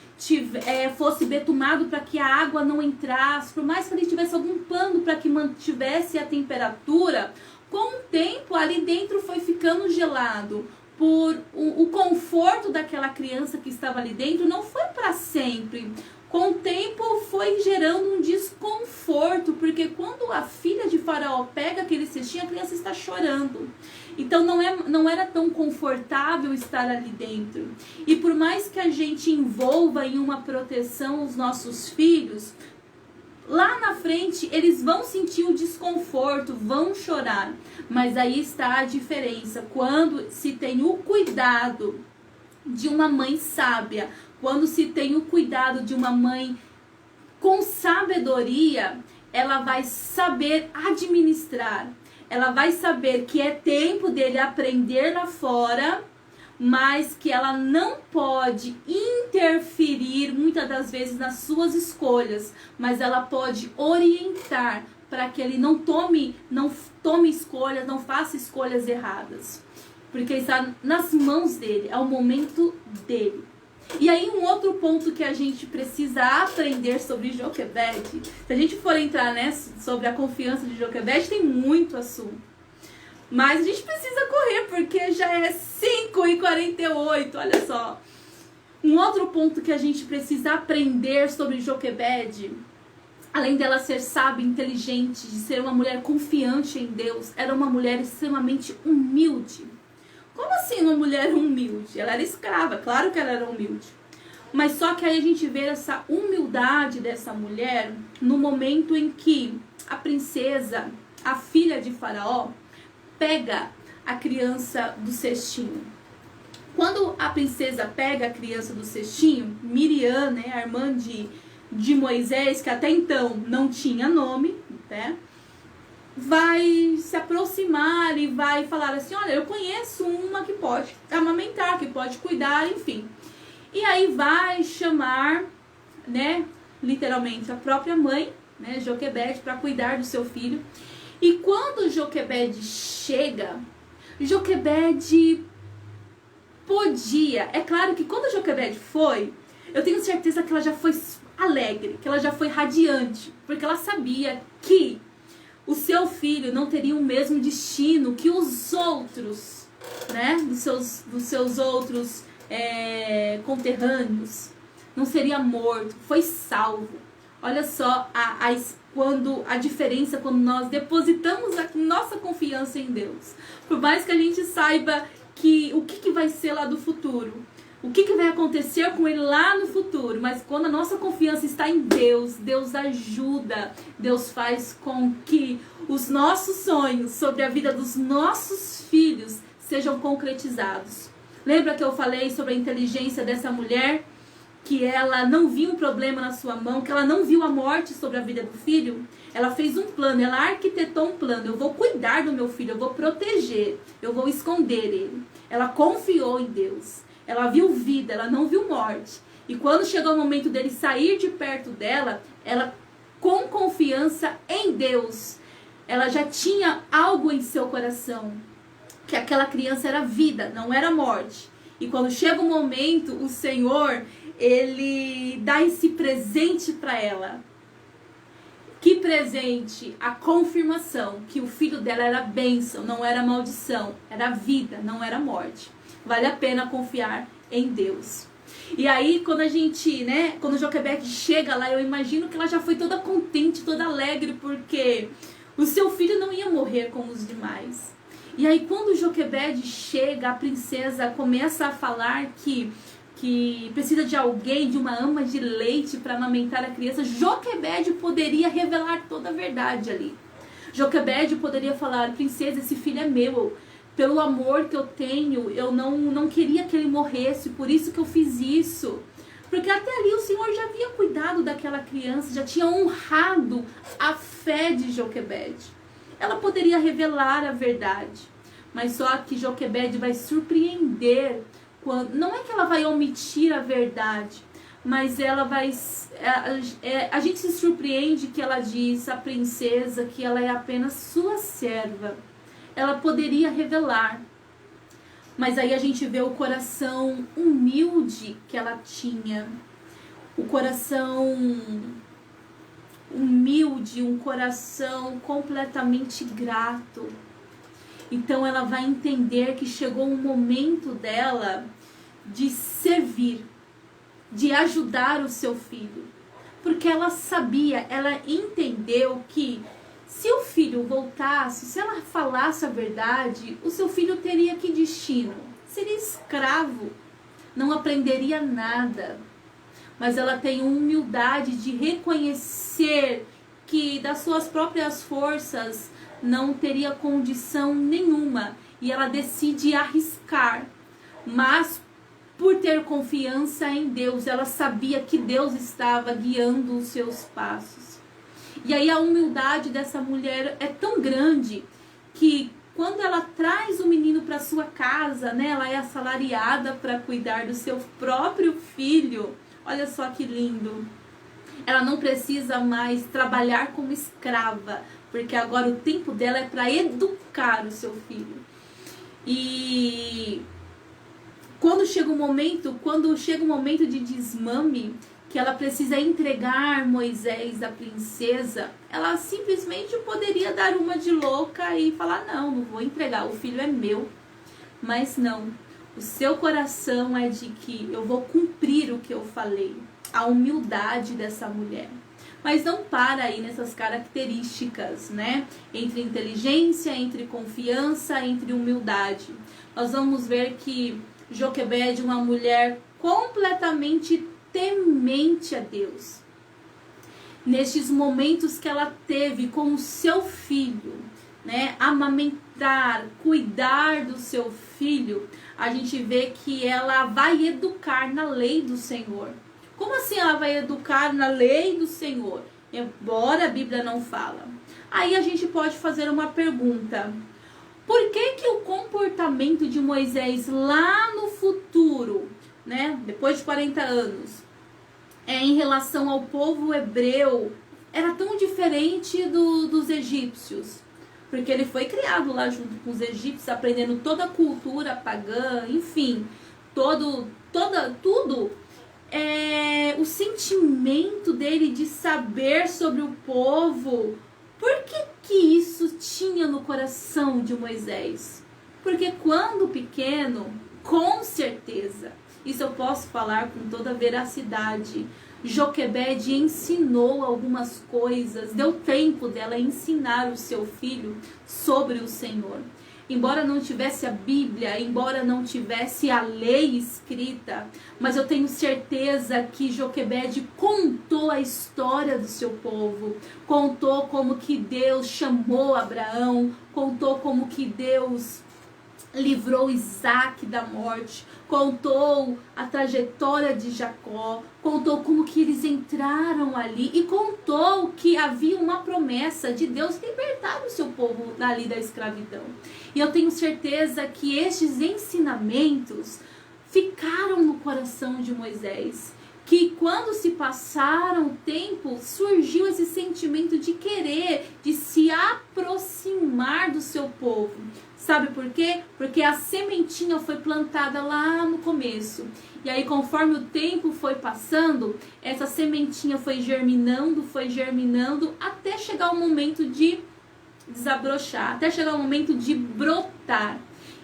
fosse betumado para que a água não entrasse, por mais que ali tivesse algum pano para que mantivesse a temperatura, com o tempo ali dentro foi ficando gelado. Por o conforto daquela criança que estava ali dentro não foi para sempre. Com o tempo foi gerando um desconforto, porque quando a filha de Faraó pega aquele cestinho, a criança está chorando. Então não era tão confortável estar ali dentro. E por mais que a gente envolva em uma proteção os nossos filhos, lá na frente eles vão sentir o desconforto, vão chorar. Mas aí está a diferença, quando se tem o cuidado de uma mãe sábia, quando se tem o cuidado de uma mãe com sabedoria, ela vai saber administrar. Ela vai saber que é tempo dele aprender lá fora, mas que ela não pode interferir muitas das vezes nas suas escolhas, mas ela pode orientar para que ele não tome escolhas, não faça escolhas erradas. Porque está nas mãos dele, é o momento dele. E aí um outro ponto que a gente precisa aprender sobre Joquebede, se a gente for entrar sobre a confiança de Joquebede, tem muito assunto. Mas a gente precisa correr, porque já é 5h48, olha só. Um outro ponto que a gente precisa aprender sobre Joquebede, além dela ser sábia, inteligente, de ser uma mulher confiante em Deus, era uma mulher extremamente humilde. Como assim uma mulher humilde? Ela era escrava, claro que ela era humilde. Mas só que aí a gente vê essa humildade dessa mulher no momento em que a princesa, a filha de Faraó, pega a criança do cestinho. Quando a princesa pega a criança do cestinho, Miriam, né, a irmã de Moisés, que até então não tinha nome, né? Vai se aproximar e vai falar assim, olha, eu conheço uma que pode amamentar, que pode cuidar, enfim. E aí vai chamar, né, literalmente a própria mãe, né, Joquebede, para cuidar do seu filho. E quando Joquebede chega, Joquebede podia, é claro que quando Joquebede foi, eu tenho certeza que ela já foi alegre, que ela já foi radiante, porque ela sabia que o seu filho não teria o mesmo destino que os outros, né, dos seus outros conterrâneos. Não seria morto, foi salvo. Olha só quando a diferença quando nós depositamos a nossa confiança em Deus. Por mais que a gente saiba o que vai ser lá do futuro, o que vai acontecer com ele lá no futuro, mas quando a nossa confiança está em Deus, Deus ajuda, Deus faz com que os nossos sonhos sobre a vida dos nossos filhos sejam concretizados. Lembra que eu falei sobre a inteligência dessa mulher? Que ela não viu um problema na sua mão, que ela não viu a morte sobre a vida do filho? Ela fez um plano, ela arquitetou um plano. Eu vou cuidar do meu filho, eu vou proteger, eu vou esconder ele. Ela confiou em Deus. Ela viu vida, ela não viu morte. E quando chegou o momento dele sair de perto dela, ela, com confiança em Deus, ela já tinha algo em seu coração. Que aquela criança era vida, não era morte. E quando chega o momento, o Senhor, Ele dá esse presente para ela. Que presente? A confirmação que o filho dela era bênção, não era maldição. Era vida, não era morte. Vale a pena confiar em Deus. E aí, quando a gente, né, quando Joquebede chega lá, eu imagino que ela já foi toda contente, toda alegre, porque o seu filho não ia morrer como os demais. E aí, quando Joquebede chega, a princesa começa a falar que precisa de alguém, de uma ama de leite para amamentar a criança. Joquebede poderia revelar toda a verdade ali. Joquebede poderia falar, princesa, esse filho é meu. Pelo amor que eu tenho, eu não queria que ele morresse, por isso que eu fiz isso. Porque até ali o Senhor já havia cuidado daquela criança, já tinha honrado a fé de Joquebede. Ela poderia revelar a verdade, mas só que Joquebede vai surpreender. Não é que ela vai omitir a verdade, mas ela vai... a gente se surpreende que ela diz à princesa que ela é apenas sua serva. Ela poderia revelar, mas aí a gente vê o coração humilde que ela tinha. O coração humilde, um coração completamente grato. Então ela vai entender que chegou um momento dela de servir, de ajudar o seu filho. Porque ela sabia, ela entendeu que se o filho voltasse, se ela falasse a verdade, o seu filho teria que destino? Seria escravo, não aprenderia nada. Mas ela tem humildade de reconhecer que das suas próprias forças não teria condição nenhuma. E ela decide arriscar. Mas por ter confiança em Deus, ela sabia que Deus estava guiando os seus passos. E aí a humildade dessa mulher é tão grande que quando ela traz o menino para sua casa, né, ela é assalariada para cuidar do seu próprio filho. Olha só que lindo. Ela não precisa mais trabalhar como escrava, porque agora o tempo dela é para educar o seu filho. E quando chega um momento de desmame, que ela precisa entregar Moisés à princesa, ela simplesmente poderia dar uma de louca e falar, não vou entregar, o filho é meu. Mas não, o seu coração é de que eu vou cumprir o que eu falei. A humildade dessa mulher. Mas não para aí nessas características, né? Entre inteligência, entre confiança, entre humildade. Nós vamos ver que Joquebede é uma mulher completamente temente a Deus. Nestes momentos que ela teve com o seu filho, né, amamentar, cuidar do seu filho, a gente vê que ela vai educar na lei do Senhor. Como assim ela vai educar na lei do Senhor? Embora a Bíblia não fala. Aí a gente pode fazer uma pergunta. Por que o comportamento de Moisés lá no futuro, né, depois de 40 anos, em relação ao povo hebreu, era tão diferente dos egípcios? Porque ele foi criado lá junto com os egípcios, aprendendo toda a cultura pagã, enfim, tudo. O sentimento dele de saber sobre o povo. Por que isso tinha no coração de Moisés? Porque quando pequeno, com certeza, isso eu posso falar com toda veracidade, Joquebede ensinou algumas coisas, deu tempo dela ensinar o seu filho sobre o Senhor. Embora não tivesse a Bíblia, embora não tivesse a lei escrita, mas eu tenho certeza que Joquebede contou a história do seu povo, contou como que Deus chamou Abraão, contou como que Deus livrou Isaac da morte, contou a trajetória de Jacó, contou como que eles entraram ali e contou que havia uma promessa de Deus libertar o seu povo dali da escravidão. E eu tenho certeza que estes ensinamentos ficaram no coração de Moisés, que quando se passaram o tempo, surgiu esse sentimento de querer, de se aproximar do seu povo. Sabe por quê? Porque a sementinha foi plantada lá no começo. E aí, conforme o tempo foi passando, essa sementinha foi germinando, até chegar o momento de desabrochar, até chegar o momento de brotar.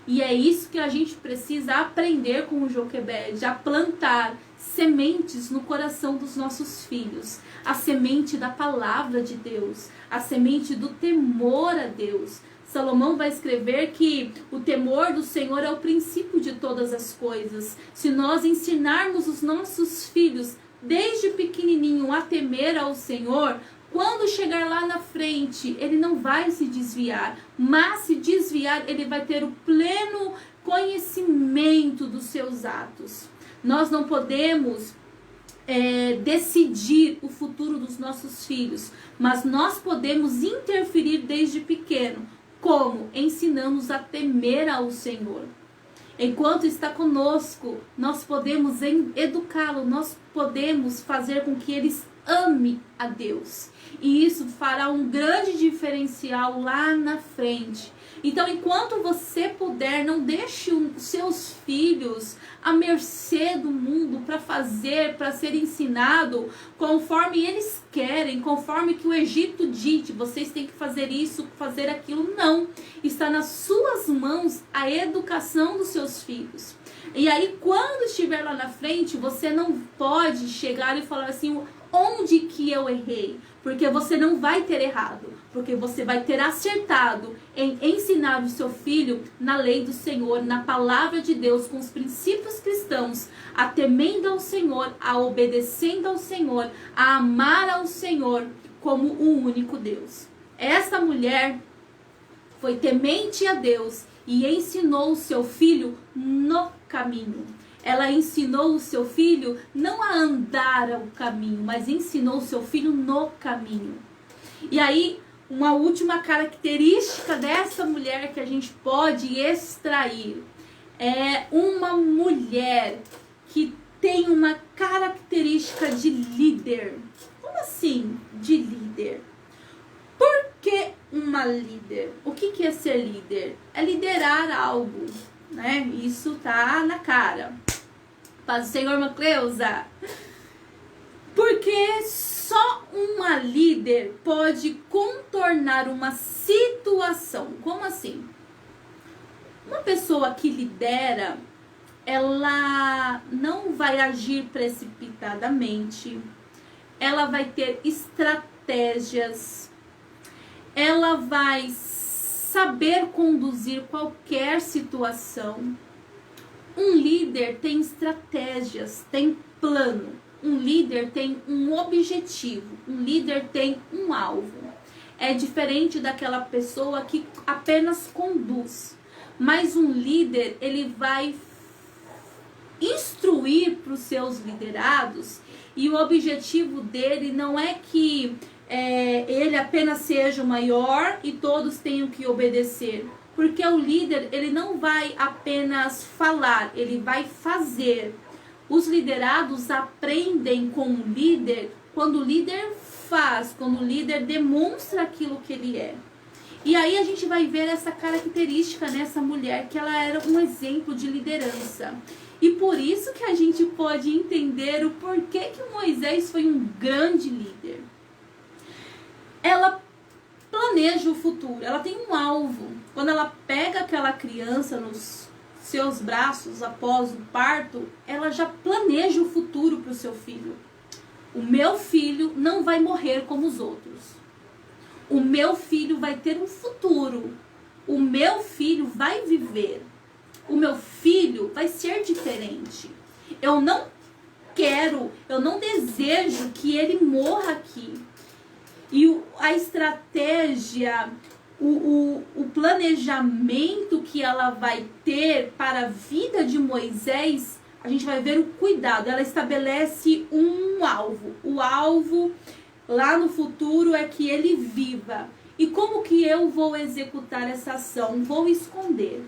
E é isso que a gente precisa aprender com o Joquebede, a plantar sementes no coração dos nossos filhos. A semente da palavra de Deus, a semente do temor a Deus. Salomão vai escrever que o temor do Senhor é o princípio de todas as coisas. Se nós ensinarmos os nossos filhos desde pequenininho a temer ao Senhor, quando chegar lá na frente, ele não vai se desviar, mas se desviar, ele vai ter o pleno conhecimento dos seus atos. Nós não podemos decidir o futuro dos nossos filhos, mas nós podemos interferir desde pequeno. Como? Ensinamos a temer ao Senhor. Enquanto está conosco, nós podemos educá-lo, nós podemos fazer com que eles amem a Deus. E isso fará um grande diferencial lá na frente. Então, enquanto você puder, não deixe os seus filhos à mercê do mundo para ser ensinado conforme eles querem, conforme que o Egito diz, vocês têm que fazer isso, fazer aquilo. Não, está nas suas mãos a educação dos seus filhos. E aí, quando estiver lá na frente, você não pode chegar e falar assim, onde que eu errei? Porque você não vai ter errado, porque você vai ter acertado em ensinar o seu filho na lei do Senhor, na palavra de Deus, com os princípios cristãos, a temendo ao Senhor, a obedecendo ao Senhor, a amar ao Senhor como o único Deus. Essa mulher foi temente a Deus e ensinou o seu filho no caminho. Ela ensinou o seu filho não a andar o caminho, mas ensinou o seu filho no caminho. E aí, uma última característica dessa mulher que a gente pode extrair é uma mulher que tem uma característica de líder. Como assim de líder? Por que uma líder? O que é ser líder? É liderar algo, né? Isso tá na cara. Paz do Senhor, irmã Cleusa. Porque só uma líder pode contornar uma situação. Como assim? Uma pessoa que lidera, ela não vai agir precipitadamente. Ela vai ter estratégias. Ela vai saber conduzir qualquer situação. Um líder tem estratégias, tem plano. Um líder tem um objetivo. Um líder tem um alvo. É diferente daquela pessoa que apenas conduz. Mas um líder, ele vai instruir para os seus liderados E o objetivo dele não é que ele apenas seja o maior e todos tenham que obedecer. Porque o líder, ele não vai apenas falar, ele vai fazer. Os liderados aprendem com o líder quando o líder faz, quando o líder demonstra aquilo que ele é. E aí a gente vai ver essa característica nessa mulher, que ela era um exemplo de liderança. E por isso que a gente pode entender o porquê que Moisés foi um grande líder. Ela planeja o futuro, ela tem um alvo. Quando ela pega aquela criança nos seus braços após o parto, ela já planeja o futuro para o seu filho. O meu filho não vai morrer como os outros. O meu filho vai ter um futuro. O meu filho vai viver. O meu filho vai ser diferente. Eu não quero, eu não desejo que ele morra aqui. E a estratégia, o planejamento que ela vai ter para a vida de Moisés, a gente vai ver o cuidado. Ela estabelece um alvo. O alvo lá no futuro é que ele viva. E como que eu vou executar essa ação? Vou esconder.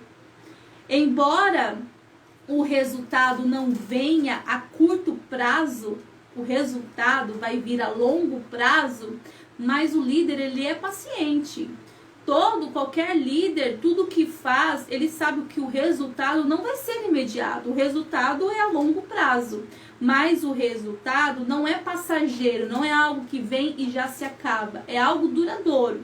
Embora o resultado não venha a curto prazo, o resultado vai vir a longo prazo, mas o líder, ele é paciente. Qualquer líder, tudo que faz, ele sabe que o resultado não vai ser imediato. O resultado é a longo prazo. Mas o resultado não é passageiro, não é algo que vem e já se acaba. É algo duradouro.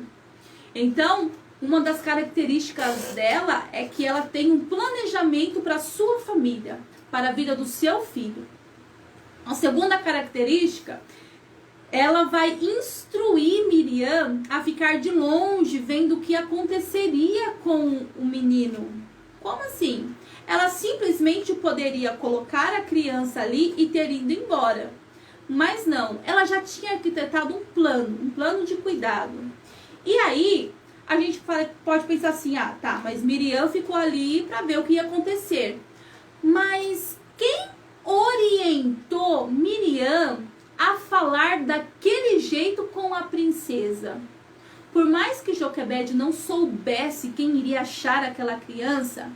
Então, uma das características dela é que ela tem um planejamento para a sua família, para a vida do seu filho. A segunda característica, ela vai instruir Miriam a ficar de longe, vendo o que aconteceria com o menino. Como assim? Ela simplesmente poderia colocar a criança ali e ter ido embora. Mas não, ela já tinha arquitetado um plano de cuidado. E aí, a gente pode pensar assim, mas Miriam ficou ali para ver o que ia acontecer. Mas quem orientou Miriam a falar daquele jeito com a princesa? Por mais que Joquebede não soubesse quem iria achar aquela criança,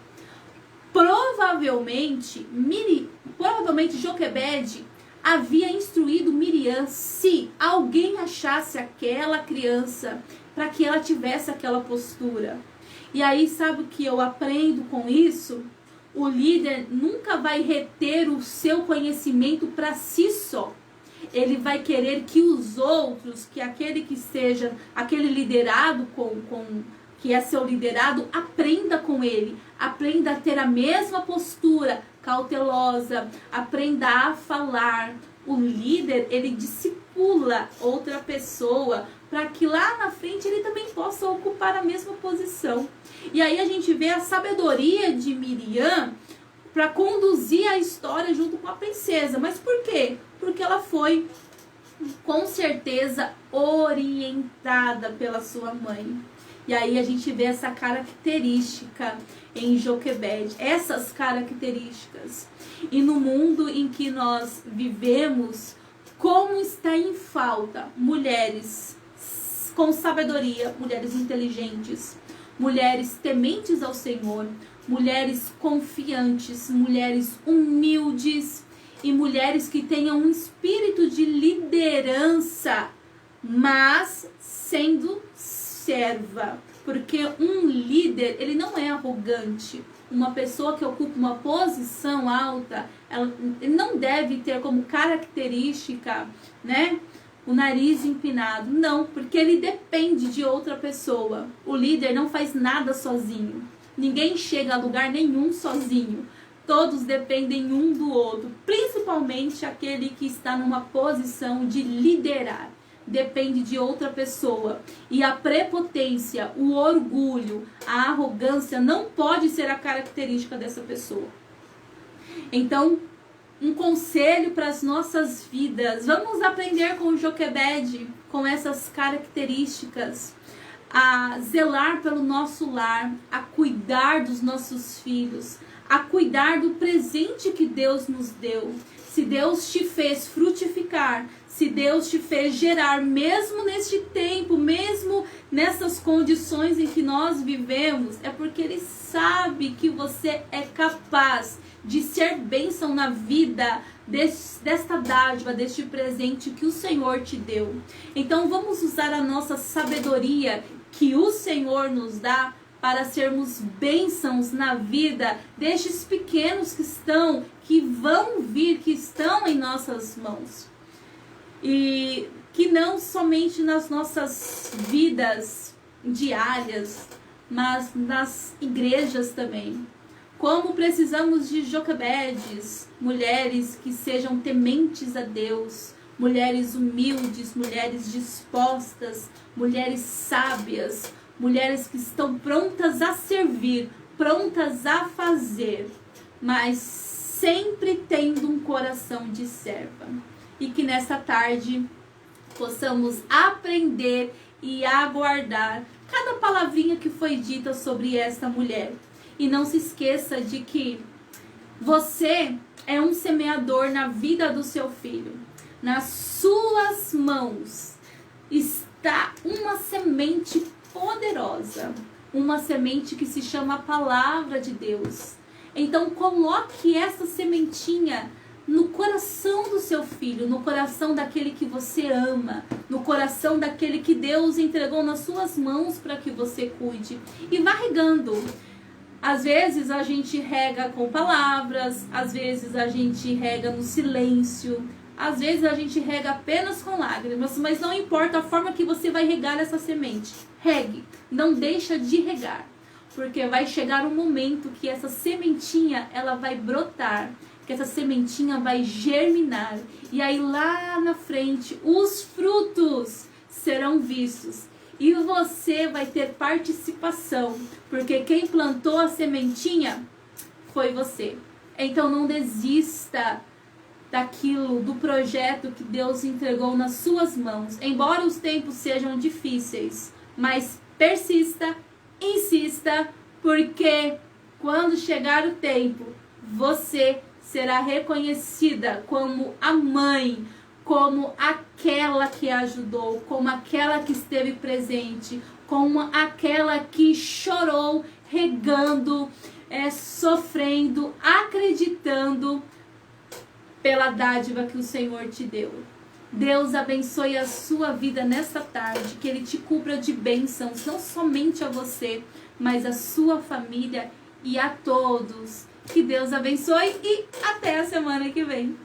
provavelmente Joquebede havia instruído Miriam se alguém achasse aquela criança para que ela tivesse aquela postura. E aí, sabe o que eu aprendo com isso? O líder nunca vai reter o seu conhecimento para si só. Ele vai querer que os outros, que aquele liderado que é seu liderado, aprenda com ele, aprenda a ter a mesma postura cautelosa, aprenda a falar. O líder, ele discipula outra pessoa para que lá na frente ele também possa ocupar a mesma posição. E aí a gente vê a sabedoria de Miriam para conduzir a história junto com a princesa. Mas por quê? Porque ela foi, com certeza, orientada pela sua mãe. E aí a gente vê essa característica em Joquebede, essas características. E no mundo em que nós vivemos, como está em falta mulheres com sabedoria, mulheres inteligentes, mulheres tementes ao Senhor, mulheres confiantes, mulheres humildes e mulheres que tenham um espírito de liderança, mas sendo serva. Porque um líder, ele não é arrogante. Uma pessoa que ocupa uma posição alta, ele não deve ter como característica, o nariz empinado. Não, porque ele depende de outra pessoa. O líder não faz nada sozinho. Ninguém chega a lugar nenhum sozinho. Todos dependem um do outro. Principalmente aquele que está numa posição de liderar. Depende de outra pessoa. E a prepotência, o orgulho, a arrogância não pode ser a característica dessa pessoa. Então, um conselho para as nossas vidas. Vamos aprender com Joquebede, com essas características. A zelar pelo nosso lar, a cuidar dos nossos filhos, a cuidar do presente que Deus nos deu. se Deus te fez frutificar, se Deus te fez gerar, mesmo neste tempo, mesmo nessas condições em que nós vivemos, é porque Ele sabe que você é capaz de ser bênção na vida desta dádiva, deste presente que o Senhor te deu. Então vamos usar a nossa sabedoria que o Senhor nos dá para sermos bênçãos na vida destes pequenos que vão vir, que estão em nossas mãos. E que não somente nas nossas vidas diárias, mas nas igrejas também. Como precisamos de Joquebedes, mulheres que sejam tementes a Deus, mulheres humildes, mulheres dispostas, mulheres sábias, mulheres que estão prontas a servir, prontas a fazer, mas sempre tendo um coração de serva. E que nesta tarde possamos aprender e aguardar cada palavrinha que foi dita sobre esta mulher. E não se esqueça de que você é um semeador na vida do seu filho. Nas suas mãos está uma semente poderosa, uma semente que se chama a palavra de Deus. Então coloque essa sementinha no coração do seu filho, no coração daquele que você ama, no coração daquele que Deus entregou nas suas mãos para que você cuide. E vá regando. Às vezes a gente rega com palavras, às vezes a gente rega no silêncio, às vezes a gente rega apenas com lágrimas, mas não importa a forma que você vai regar essa semente. Regue, não deixa de regar, porque vai chegar um momento que essa sementinha ela vai brotar, que essa sementinha vai germinar, e aí lá na frente os frutos serão vistos. E você vai ter participação, porque quem plantou a sementinha foi você. Então não desista daquilo, do projeto que Deus entregou nas suas mãos. Embora os tempos sejam difíceis, mas persista, insista, porque quando chegar o tempo, você será reconhecida como a mãe, como aquela que ajudou, como aquela que esteve presente, como aquela que chorou, regando, sofrendo, acreditando pela dádiva que o Senhor te deu. Deus abençoe a sua vida nesta tarde, que Ele te cubra de bênçãos, não somente a você, mas a sua família e a todos. Que Deus abençoe e até a semana que vem.